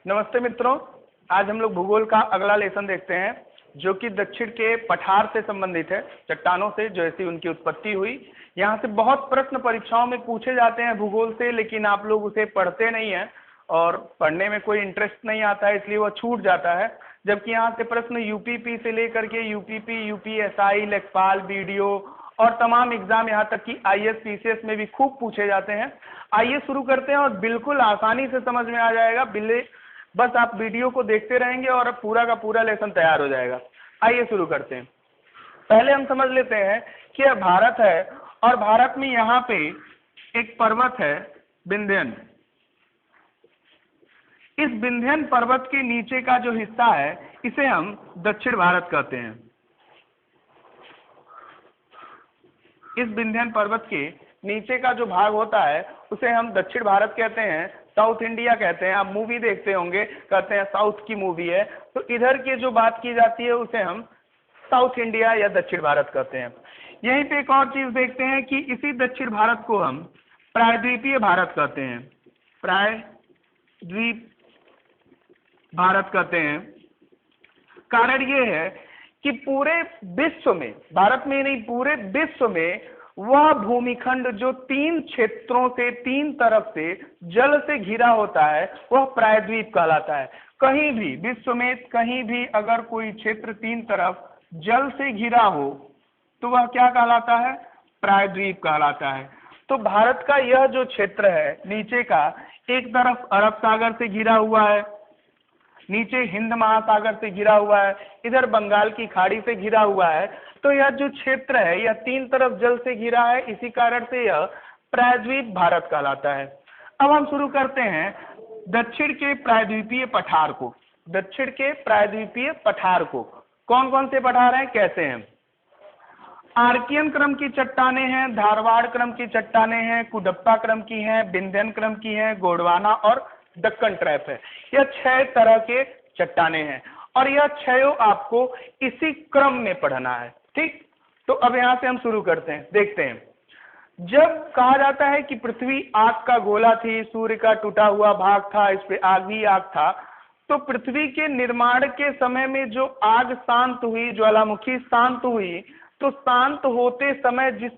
नमस्ते मित्रों, आज हम लोग भूगोल का अगला लेसन देखते हैं जो कि दक्षिण के पठार से संबंधित है, चट्टानों से जैसी उनकी उत्पत्ति हुई। यहाँ से बहुत प्रश्न परीक्षाओं में पूछे जाते हैं भूगोल से, लेकिन आप लोग उसे पढ़ते नहीं हैं और पढ़ने में कोई इंटरेस्ट नहीं आता है, इसलिए वह छूट जाता है। जबकि यहाँ से प्रश्न यूपीपी से लेकर के यूपीपी, यूपीएसआई, लेखपाल, बीडीओ और तमाम एग्जाम यहाँ तक कि आईएएस पीसीएस में भी खूब पूछे जाते हैं। आइए शुरू करते हैं और बिल्कुल आसानी से समझ में आ जाएगा। बस आप वीडियो को देखते रहेंगे और अब पूरा का पूरा लेसन तैयार हो जाएगा। आइए शुरू करते हैं। पहले हम समझ लेते हैं कि यह भारत है और भारत में यहाँ पे एक पर्वत है विंध्यन। इस विंध्यन पर्वत के नीचे का जो हिस्सा है इसे हम दक्षिण भारत कहते हैं। इस विंध्यन पर्वत के नीचे का जो भाग होता है उसे हम दक्षिण भारत कहते हैं, साउथ इंडिया कहते हैं। आप मूवी देखते होंगे, कहते हैं साउथ की मूवी है, तो इधर की जो बात की जाती है उसे हम साउथ इंडिया या दक्षिण भारत कहते हैं। यहीं पे एक और चीज देखते हैं कि इसी दक्षिण भारत को हम प्रायद्वीपीय भारत कहते हैं। प्रायद्वीप भारत कहते हैं। कारण ये है कि पूरे विश्व में, भारत में नहीं पूरे विश्व में वह भूमिखंड जो 3 क्षेत्रों से 3 तरफ से जल से घिरा होता है वह प्रायद्वीप कहलाता है। कहीं भी विश्व में कहीं भी अगर कोई क्षेत्र 3 तरफ जल से घिरा हो तो वह क्या कहलाता है? प्रायद्वीप कहलाता है। तो भारत का यह जो क्षेत्र है नीचे का, एक तरफ अरब सागर से घिरा हुआ है, नीचे हिंद महासागर से घिरा हुआ है, इधर बंगाल की खाड़ी से घिरा हुआ है। तो यह जो क्षेत्र है यह 3 तरफ जल से घिरा है, इसी कारण से यह प्रायद्वीप भारत कहलाता है। अब हम शुरू करते हैं दक्षिण के प्रायद्वीपीय पठार को। दक्षिण के प्रायद्वीपीय पठार को कौन कौन से पठार हैं, कैसे हैं? आर्कियन क्रम की चट्टानें हैं, धारवाड़ क्रम की चट्टानें हैं, कुडप्पा क्रम की हैं, विंध्यन क्रम की हैं, गोंडवाना और दक्कन ट्रैप है। यह 6 तरह के चट्टानें हैं और यह 6 आपको इसी क्रम में पढ़ना है। ठीक, तो अब यहां से हम शुरू करते हैं, देखते हैं। जब कहा जाता है कि पृथ्वी आग का गोला थी, सूर्य का टूटा हुआ भाग था, इस पे आग ही आग था, तो पृथ्वी के निर्माण के समय में जो आग शांत हुई, ज्वालामुखी शांत हुई, तो शांत होते समय जिस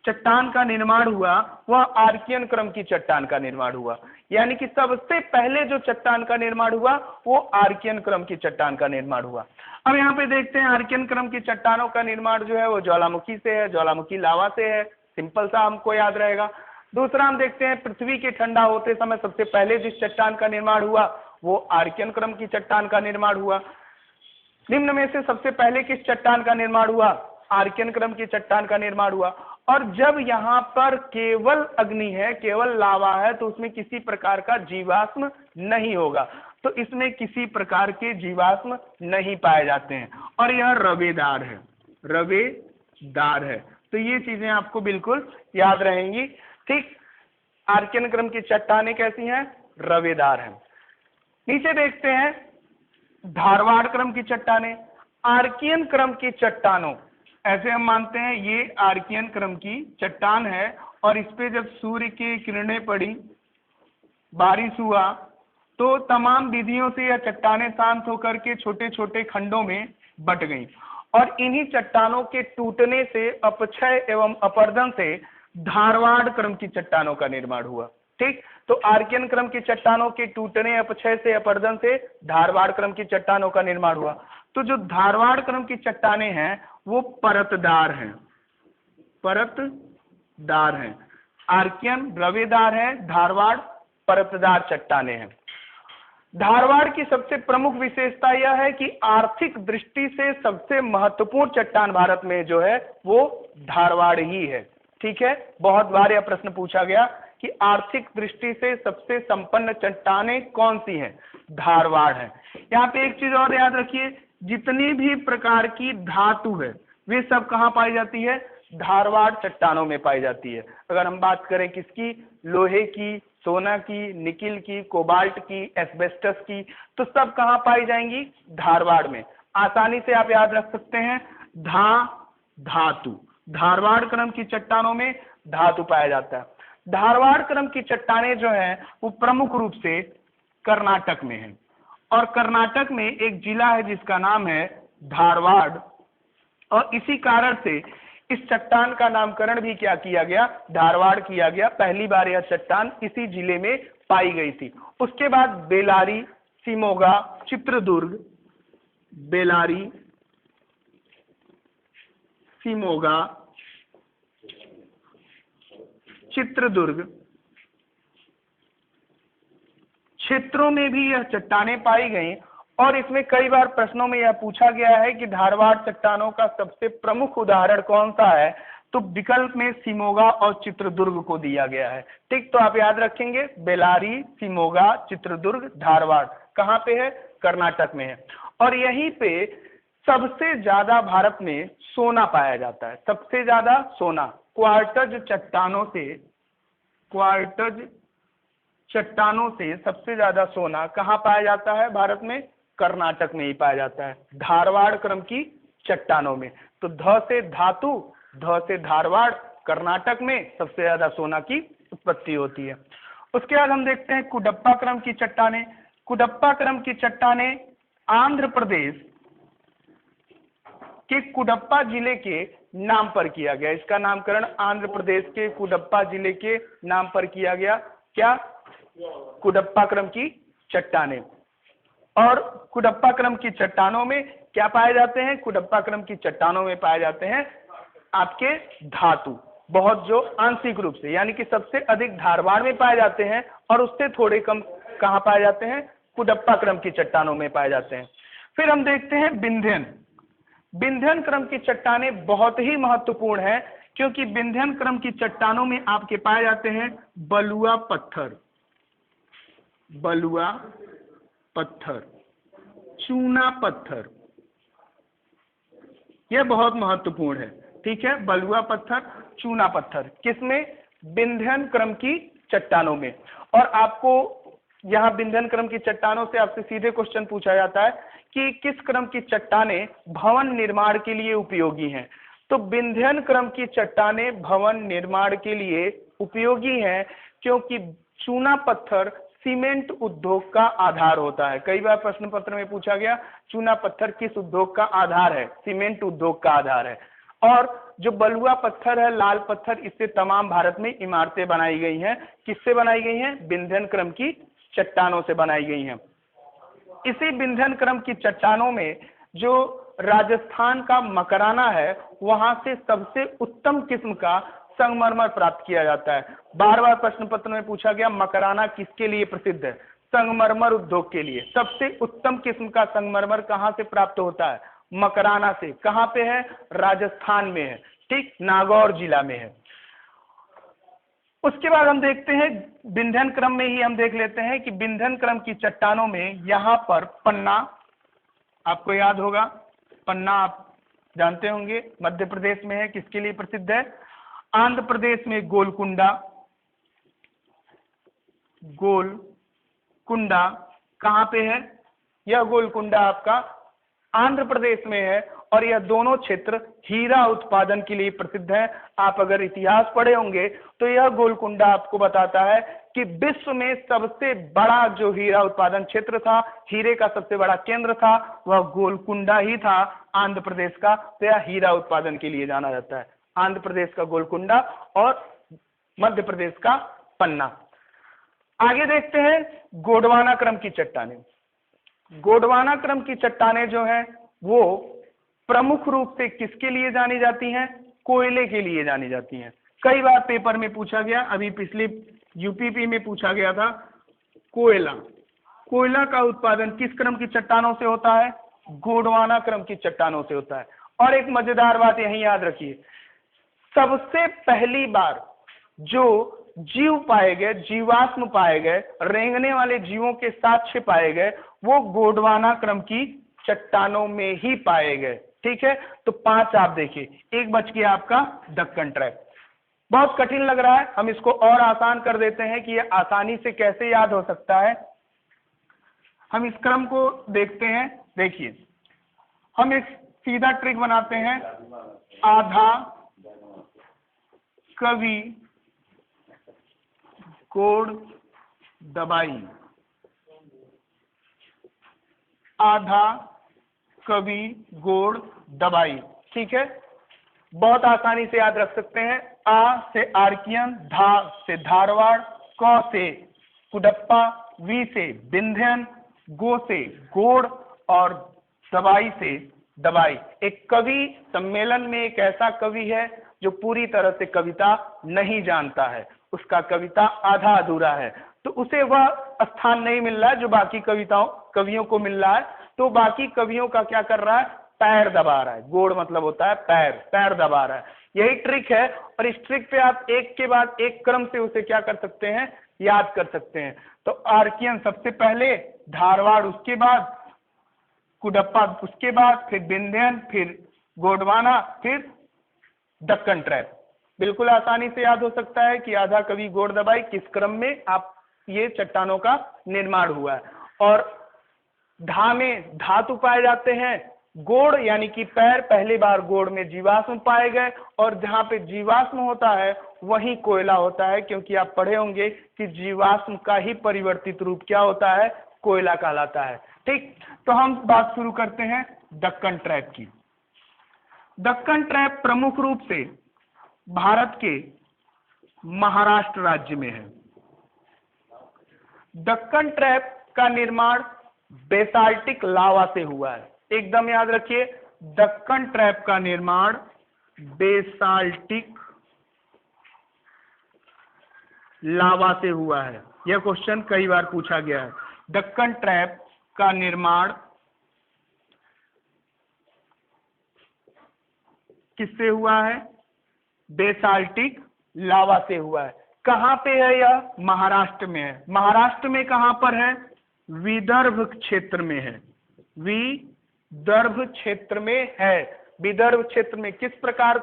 चट्टान का निर्माण हुआ वह आर्कियन क्रम की चट्टान का निर्माण हुआ। यानी कि सबसे पहले जो चट्टान का निर्माण हुआ वो आर्कियन क्रम की चट्टान का निर्माण हुआ। अब यहाँ पे देखते हैं आर्कियन क्रम की चट्टानों का निर्माण जो है वो ज्वालामुखी से है, ज्वालामुखी लावा से है। सिंपल सा हमको याद रहेगा। दूसरा हम देखते हैं पृथ्वी के ठंडा होते समय सबसे पहले जिस चट्टान का निर्माण हुआ वो आर्कियन क्रम की चट्टान का निर्माण हुआ। निम्न में से सबसे पहले किस चट्टान का निर्माण हुआ? आर्कियन क्रम की चट्टान का निर्माण हुआ। और जब यहाँ पर केवल अग्नि है, केवल लावा है, तो उसमें किसी प्रकार का जीवाश्म नहीं होगा, तो इसमें किसी प्रकार के जीवाश्म नहीं पाए जाते हैं और यह रवेदार है, रवेदार है। तो ये चीजें आपको बिल्कुल याद रहेंगी। ठीक, आर्कियन क्रम की चट्टानें कैसी हैं? रवेदार हैं। नीचे देखते हैं धारवाड़ क्रम की चट्टानें। आर्कियन क्रम की चट्टानों, ऐसे हम मानते हैं ये आर्कियन क्रम की चट्टान है और इस पे जब सूर्य की किरणें पड़ी, बारिश हुआ, तो तमाम विधियों से यह चट्टानें शांत होकर के छोटे छोटे खंडों में बट गईं और इन्हीं चट्टानों के टूटने से, अपक्षय एवं अपरदन से धारवाड़ क्रम की चट्टानों का निर्माण हुआ। ठीक, तो आर्कियन क्रम की चट्टानों के टूटने, अपक्षय से, अपरदन से धारवाड़ क्रम की चट्टानों का निर्माण हुआ। तो जो धारवाड़ क्रम की चट्टानें हैं वो परतदार हैं, परतदार हैं। आर्कियन रवेदार है, धारवाड़ परतदार चट्टानें हैं। धारवाड़ की सबसे प्रमुख विशेषता यह है कि आर्थिक दृष्टि से सबसे महत्वपूर्ण चट्टान भारत में जो है वो धारवाड़ ही है। ठीक है, बहुत बार यह प्रश्न पूछा गया कि आर्थिक दृष्टि से सबसे संपन्न चट्टानें कौन सी हैं? धारवाड़ है। यहाँ पे एक चीज और याद रखिए, जितनी भी प्रकार की धातु है वे सब कहाँ पाई जाती है? धारवाड़ चट्टानों में पाई जाती है। अगर हम बात करें किसकी? लोहे की, सोना की, निकिल की, कोबाल्ट की, एस्बेस्टस की, तो सब कहाँ पाई जाएंगी? धारवाड़ में। आसानी से आप याद रख सकते हैं धातु। धारवाड़ क्रम की चट्टानों में धातु पाया जाता है। धारवाड़ क्रम की चट्टानें जो हैं वो प्रमुख रूप से कर्नाटक में हैं। और कर्नाटक में एक जिला है जिसका नाम है धारवाड़, और इसी कारण से इस चट्टान का नामकरण भी क्या किया गया, धारवाड़ किया गया। पहली बार यह चट्टान इसी जिले में पाई गई थी। उसके बाद बेलारी, शिमोगा, चित्रदुर्ग, बेलारी, शिमोगा, चित्रदुर्ग क्षेत्रों में भी यह चट्टानें पाई गई। और इसमें कई बार प्रश्नों में यह पूछा गया है कि धारवाड़ चट्टानों का सबसे प्रमुख उदाहरण कौन सा है, तो विकल्प में शिमोगा और चित्रदुर्ग को दिया गया है। ठीक, तो आप याद रखेंगे बेलारी, शिमोगा, चित्रदुर्ग, धारवाड़ कहाँ पे है, कर्नाटक में है। और यहीं पे सबसे ज्यादा भारत में सोना पाया जाता है, सबसे ज्यादा सोना क्वार्टज चट्टानों से सबसे ज्यादा सोना कहाँ पाया जाता है भारत में, कर्नाटक में ही पाया जाता है, धारवाड़ क्रम की चट्टानों में। तो ध से धातु, ध से धारवाड़, कर्नाटक में सबसे ज्यादा सोना की उत्पत्ति होती है। उसके बाद हम देखते हैं कुडप्पा क्रम की चट्टानें। कुडप्पा क्रम की चट्टानें आंध्र प्रदेश के कुडप्पा जिले के नाम पर किया गया। इसका नामकरण आंध्र प्रदेश के कुडप्पा जिले के नाम पर किया गया। क्या, कुडप्पा क्रम की चट्टानें। और कुडप्पा क्रम की चट्टानों में क्या पाए जाते हैं, कुडप्पा क्रम की चट्टानों में पाए जाते हैं आपके धातु, बहुत जो आंशिक रूप से, यानी कि सबसे अधिक धारवाड़ में पाए जाते हैं और उससे थोड़े कम कहां पाए जाते हैं, कुडप्पा क्रम की चट्टानों में पाए जाते हैं। फिर हम देखते हैं विंध्यन क्रम की चट्टानें बहुत ही महत्वपूर्ण है, क्योंकि विंध्यन क्रम की चट्टानों में आपके पाए जाते हैं बलुआ पत्थर, चूना पत्थर, यह बहुत महत्वपूर्ण है। ठीक है, बलुआ पत्थर, चूना पत्थर किसमें, विंध्यन क्रम की चट्टानों में। और आपको यहाँ विंध्यन क्रम की चट्टानों से आपसे सीधे क्वेश्चन पूछा जाता है कि किस क्रम की चट्टानें भवन निर्माण के लिए उपयोगी हैं। तो विंध्यन क्रम की चट्टानें भवन निर्माण के लिए उपयोगी हैं, क्योंकि चूना पत्थर सीमेंट उद्योग का आधार होता है। कई बार प्रश्न पत्र में पूछा गया चूना पत्थर किस उद्योग का आधार है, सीमेंट उद्योग का आधार है। और जो बलुआ पत्थर है, लाल पत्थर, इससे तमाम भारत में इमारतें बनाई गई हैं। किससे बनाई गई हैं, विंध्यन क्रम की चट्टानों से बनाई गई हैं। इसी विंध्यन क्रम की चट्टानों में जो राजस्थान का मकराना है, वहां से सबसे उत्तम किस्म का संगमरमर प्राप्त किया जाता है। बार बार प्रश्न पत्र में पूछा गया मकराना किसके लिए प्रसिद्ध है, संगमरमर उद्योग के लिए। सबसे उत्तम किस्म का संगमरमर कहां से प्राप्त होता है, मकराना से। कहां पे है, राजस्थान में है। ठीक, नागौर जिला में है। उसके बाद हम देखते हैं विंध्यन क्रम में ही हम देख लेते हैं कि विंध्यन क्रम की चट्टानों में यहां पर पन्ना, आपको याद होगा पन्ना, आप जानते होंगे मध्य प्रदेश में है, किसके लिए प्रसिद्ध है, आंध्र प्रदेश में गोलकुंडा कहां पे है, यह गोलकुंडा आपका आंध्र प्रदेश में है। और यह दोनों क्षेत्र हीरा उत्पादन के लिए प्रसिद्ध है। आप अगर इतिहास पढ़े होंगे तो यह गोलकुंडा आपको बताता है कि विश्व में सबसे बड़ा जो हीरा उत्पादन क्षेत्र था, हीरे का सबसे बड़ा केंद्र था, वह गोलकुंडा ही था आंध्र प्रदेश का। तो यह हीरा उत्पादन के लिए जाना जाता है, आंध्र प्रदेश का गोलकुंडा और मध्य प्रदेश का पन्ना। आगे देखते हैं गोंडवाना क्रम की चट्टानें। गोंडवाना क्रम की चट्टानें जो है वो प्रमुख रूप से किसके लिए जानी जाती हैं, कोयले के लिए जानी जाती हैं। कई बार पेपर में पूछा गया, अभी पिछले यूपीपी में पूछा गया था, कोयला का उत्पादन किस क्रम की चट्टानों से होता है, गोंडवाना क्रम की चट्टानों से होता है। और एक मजेदार बात यही याद रखिए, सबसे पहली बार जो जीव पाए गए, जीवाश्म पाए गए, रेंगने वाले जीवों के साक्ष्य पाए गए, वो गोंडवाना क्रम की चट्टानों में ही पाए गए। ठीक है, तो 5 आप देखिए, एक बच गया आपका दक्कन ट्रैप। बहुत कठिन लग रहा है, हम इसको और आसान कर देते हैं कि ये आसानी से कैसे याद हो सकता है। हम इस क्रम को देखते हैं। देखिए, हम एक सीधा ट्रिक बनाते हैं, आधा कवि कोड दबाई, आधा कवि गोड़ दबाई। ठीक है, बहुत आसानी से याद रख सकते हैं। आ से आर्कियन, धा से धारवाड़, क से कुडप्पा, वी से विंध्यन, गो से गोड़ और दबाई से दबाई। एक कवि सम्मेलन में एक ऐसा कवि है जो पूरी तरह से कविता नहीं जानता है, उसका कविता आधा अधूरा है, तो उसे वह स्थान नहीं मिल रहा है जो बाकी कवियों को मिल रहा है। तो बाकी कवियों का क्या कर रहा है, पैर दबा रहा है। गोड़ मतलब होता है पैर, पैर दबा रहा है। यही ट्रिक है, और इस ट्रिक पे आप एक के बाद एक क्रम से उसे क्या कर सकते हैं, याद कर सकते हैं। तो आर्कियन सबसे पहले, धारवाड़ उसके बाद, कुडप्पा उसके बाद, फिर विंध्यन, फिर गोंडवाना, फिर दक्कन ट्रैप। बिल्कुल आसानी से याद हो सकता है कि आधा कवि गोड़ दबाई किस क्रम में आप ये चट्टानों का निर्माण हुआ है। और धा में धातु पाए जाते हैं, गोड़ यानी कि पैर, पहली बार गोड़ में जीवाश्म पाए गए, और जहां पे जीवाश्म होता है वहीं कोयला होता है, क्योंकि आप पढ़े होंगे कि जीवाश्म का ही परिवर्तित रूप क्या होता है, कोयला कहलाता है। ठीक, तो हम बात शुरू करते हैं दक्कन ट्रैप की। दक्कन ट्रैप प्रमुख रूप से भारत के महाराष्ट्र राज्य में है। दक्कन ट्रैप का निर्माण बेसाल्टिक लावा से हुआ है। एकदम याद रखिए, दक्कन ट्रैप का निर्माण बेसाल्टिक लावा से हुआ है। यह क्वेश्चन कई बार पूछा गया है। दक्कन ट्रैप का निर्माण किससे हुआ है, बेसाल्टिक लावा से हुआ है। कहां पे है यह, महाराष्ट्र में है। महाराष्ट्र में कहां पर है, विदर्भ क्षेत्र में है। विदर्भ क्षेत्र में है। विदर्भ क्षेत्र में किस प्रकार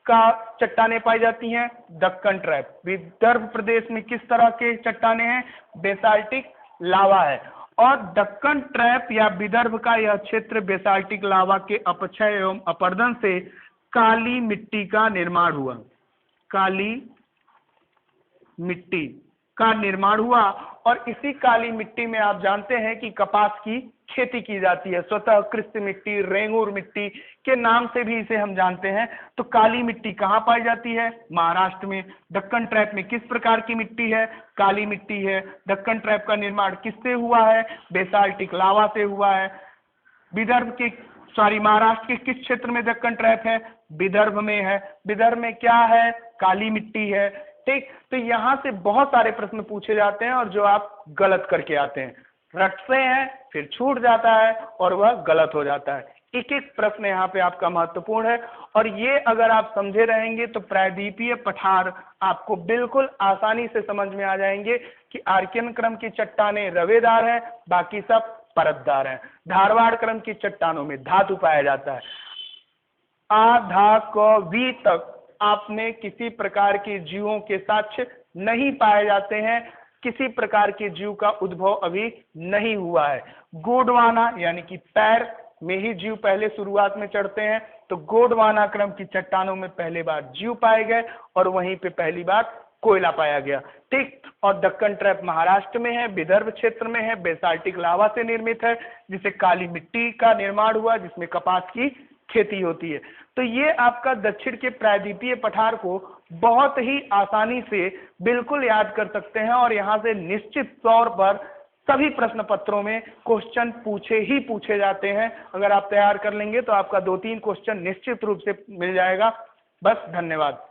का चट्टानें पाई जाती हैं, दक्कन ट्रैप। विदर्भ प्रदेश में किस तरह के चट्टानें हैं, बेसाल्टिक लावा है। और दक्कन ट्रैप या विदर्भ का यह क्षेत्र बेसाल्टिक लावा के अपक्षय एवं अपरदन से काली मिट्टी का निर्माण हुआ। काली मिट्टी का निर्माण हुआ, और इसी काली मिट्टी में आप जानते हैं कि कपास की खेती की जाती है। स्वतः कृष्ण मिट्टी, रेंगूर मिट्टी के नाम से भी इसे हम जानते हैं। तो काली मिट्टी कहाँ पाई जाती है, महाराष्ट्र में। दक्कन ट्रैप में किस प्रकार की मिट्टी है, काली मिट्टी है। दक्कन ट्रैप का निर्माण किससे हुआ है, बेसाल्टिक लावा से हुआ है। विदर्भ के महाराष्ट्र के किस क्षेत्र में दक्कन ट्रैप है, विदर्भ में है। विदर्भ में क्या है, काली मिट्टी है। ठीक, तो यहां से बहुत सारे प्रश्न पूछे जाते हैं और जो आप गलत करके आते हैं, रटते हैं, फिर छूट जाता है और वह गलत हो जाता है। एक एक प्रश्न यहाँ पे आपका महत्वपूर्ण है, और ये अगर आप समझे रहेंगे तो प्रायद्वीपीय पठार आपको बिल्कुल आसानी से समझ में आ जाएंगे कि आर्कियन क्रम की चट्टानें रवेदार हैं, बाकी सब परतदार हैं। धारवाड़ क्रम की चट्टानों में धातु पाया जाता है। आ, धा, क, वी तक आपने किसी प्रकार के जीवों के साक्ष्य नहीं पाए जाते हैं। किसी प्रकार के जीव का उद्भव अभी नहीं हुआ है। गोंडवाना यानी कि पैर में ही जीव पहले शुरुआत में चढ़ते हैं, तो गोंडवाना क्रम की चट्टानों में पहले बार जीव पाए गए और वहीं पे पहली बार कोयला पाया गया। ठीक, और दक्कन ट्रैप महाराष्ट्र में है, विदर्भ क्षेत्र में है, बेसाल्टिक लावा से निर्मित है, जिसे काली मिट्टी का निर्माण हुआ, जिसमें कपास की खेती होती है। तो ये आपका दक्षिण के प्रायद्वीपीय पठार को बहुत ही आसानी से बिल्कुल याद कर सकते हैं, और यहाँ से निश्चित तौर पर सभी प्रश्न पत्रों में क्वेश्चन पूछे जाते हैं। अगर आप तैयार कर लेंगे तो आपका 2-3 क्वेश्चन निश्चित रूप से मिल जाएगा। बस, धन्यवाद।